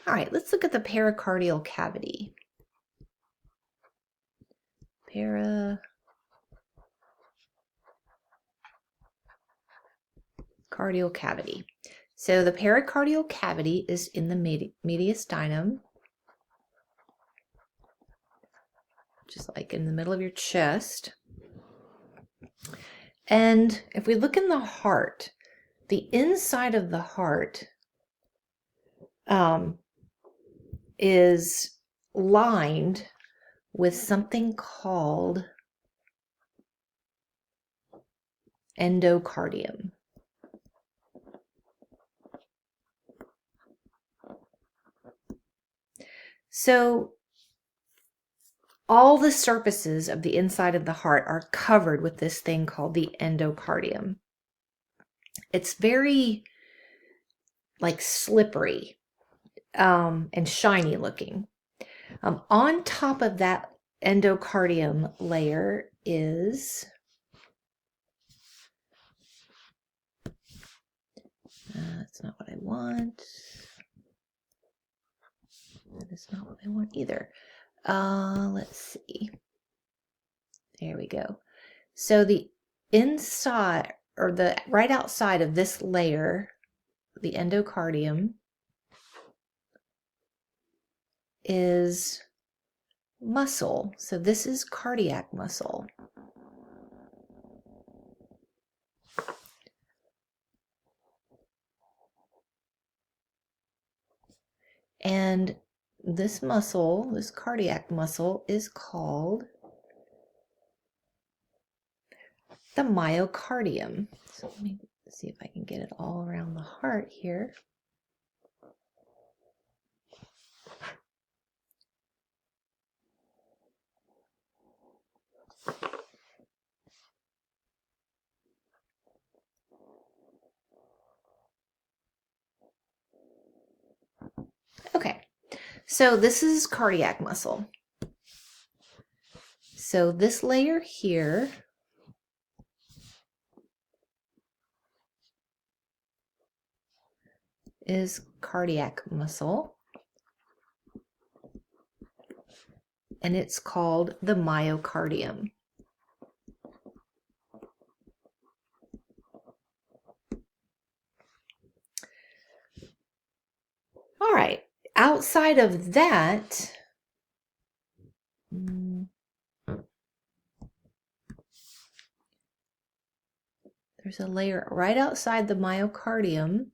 All right, let's look at the pericardial cavity. Pericardial cavity. So the pericardial cavity is in the mediastinum, just like in the middle of your chest. And if we look in the heart, the inside of the heart is lined with something called endocardium. So all the surfaces of the inside of the heart are covered with this thing called the endocardium. It's very like slippery and shiny looking. On top of that endocardium layer is that's not what I want. That is not what I want either. Let's see. There we go. So the inside, or the right outside of this layer, the endocardium, is muscle. So this is cardiac muscle. And this muscle, this cardiac muscle, is called the myocardium. So let me see if I can get it all around the heart here. Okay, so this is cardiac muscle. So this layer here is cardiac muscle, and it's called the myocardium. All right, outside of that, there's a layer right outside the myocardium.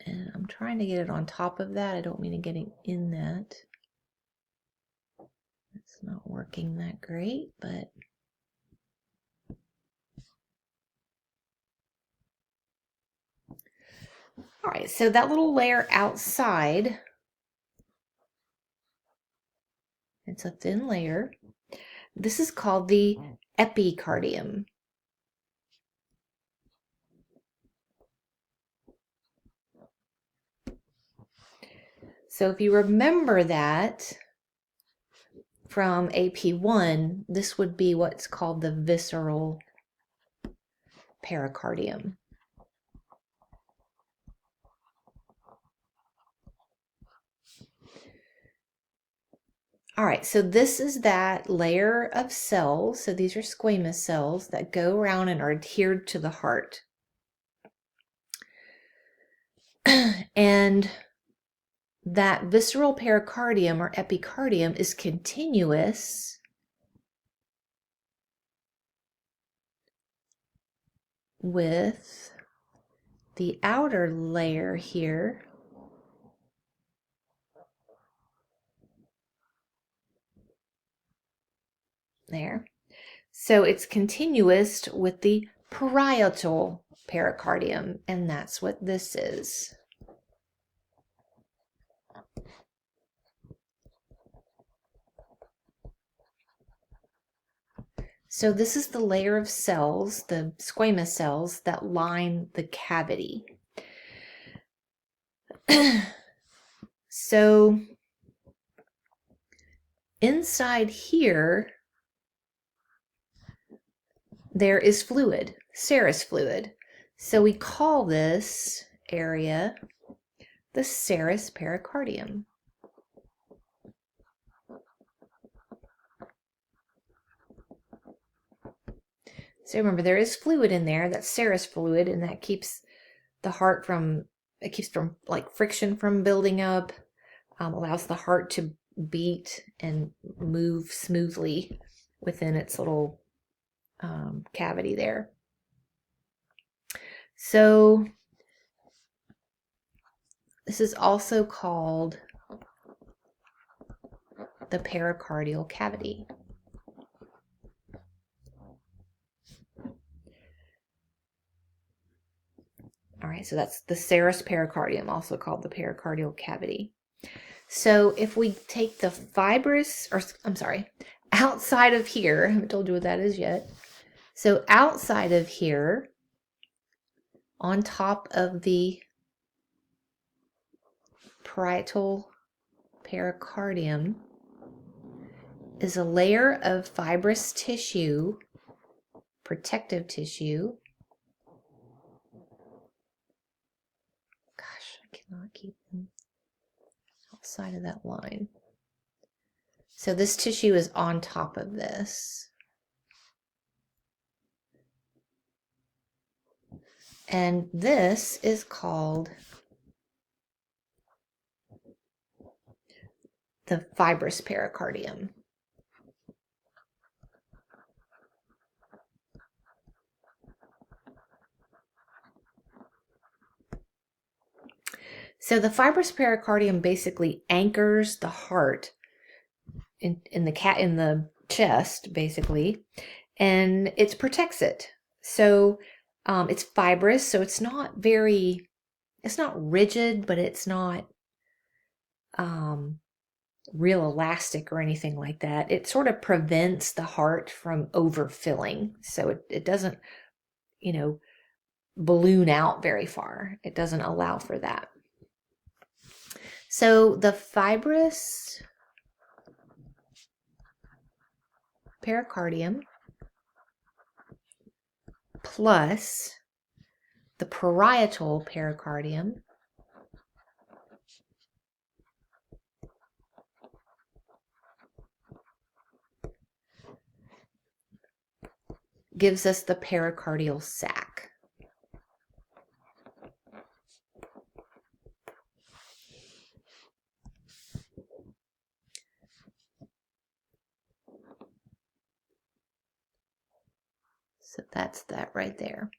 And I'm trying to get it on top of that. I don't mean to get it in that. It's not working that great, but all right, so that little layer outside, it's a thin layer. This is called the epicardium. So if you remember that from AP1, this would be what's called the visceral pericardium. All right, so this is that layer of cells. So these are squamous cells that go around and are adhered to the heart. And that visceral pericardium or epicardium is continuous with the outer layer here. There. So it's continuous with the parietal pericardium, and that's what this is. So this is the layer of cells, the squamous cells that line the cavity. So inside here, there is fluid, serous fluid. So we call this area the serous pericardium. So remember, there is fluid in there, that's serous fluid, and that keeps the heart from, it keeps from like friction from building up, allows the heart to beat and move smoothly within its little cavity there. So this is also called the pericardial cavity. All right, so that's the serous pericardium, also called the pericardial cavity. So if we take the fibrous, or I'm sorry, outside of here, I haven't told you what that is yet. So outside of here, on top of the parietal pericardium, is a layer of fibrous tissue, protective tissue. Gosh, I cannot keep them outside of that line. So this tissue is on top of this. And this is called the fibrous pericardium. So the fibrous pericardium basically anchors the heart in the chest, basically, and it protects it. So it's fibrous, so it's not rigid, but it's not real elastic or anything like that. It sort of prevents the heart from overfilling, so it doesn't, balloon out very far. It doesn't allow for that. So the fibrous pericardium plus the parietal pericardium gives us the pericardial sac. So that's that right there.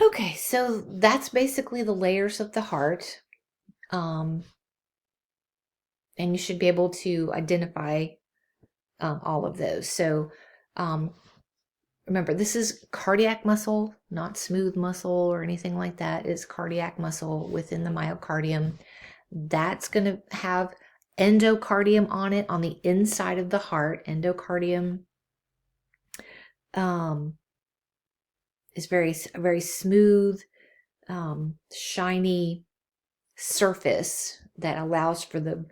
Okay, so that's basically the layers of the heart. And you should be able to identify all of those. So remember, this is cardiac muscle, not smooth muscle or anything like that. It's cardiac muscle within the myocardium. That's going to have endocardium on it on the inside of the heart. Endocardium is very smooth, shiny surface that allows for the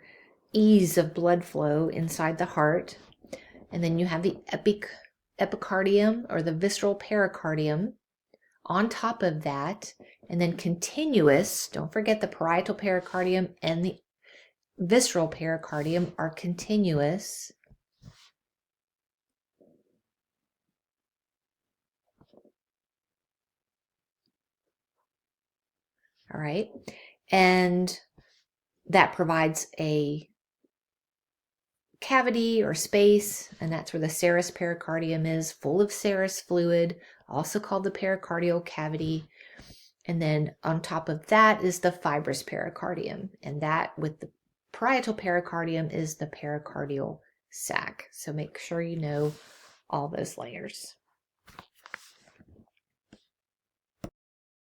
ease of blood flow inside the heart. And then you have the epicardium or the visceral pericardium on top of that, and then continuous. Don't forget the parietal pericardium and the visceral pericardium are continuous. All right, and that provides a cavity or space, and that's where the serous pericardium is, full of serous fluid, also called the pericardial cavity. And then on top of that is the fibrous pericardium, and that with the parietal pericardium is the pericardial sac. So make sure you know all those layers.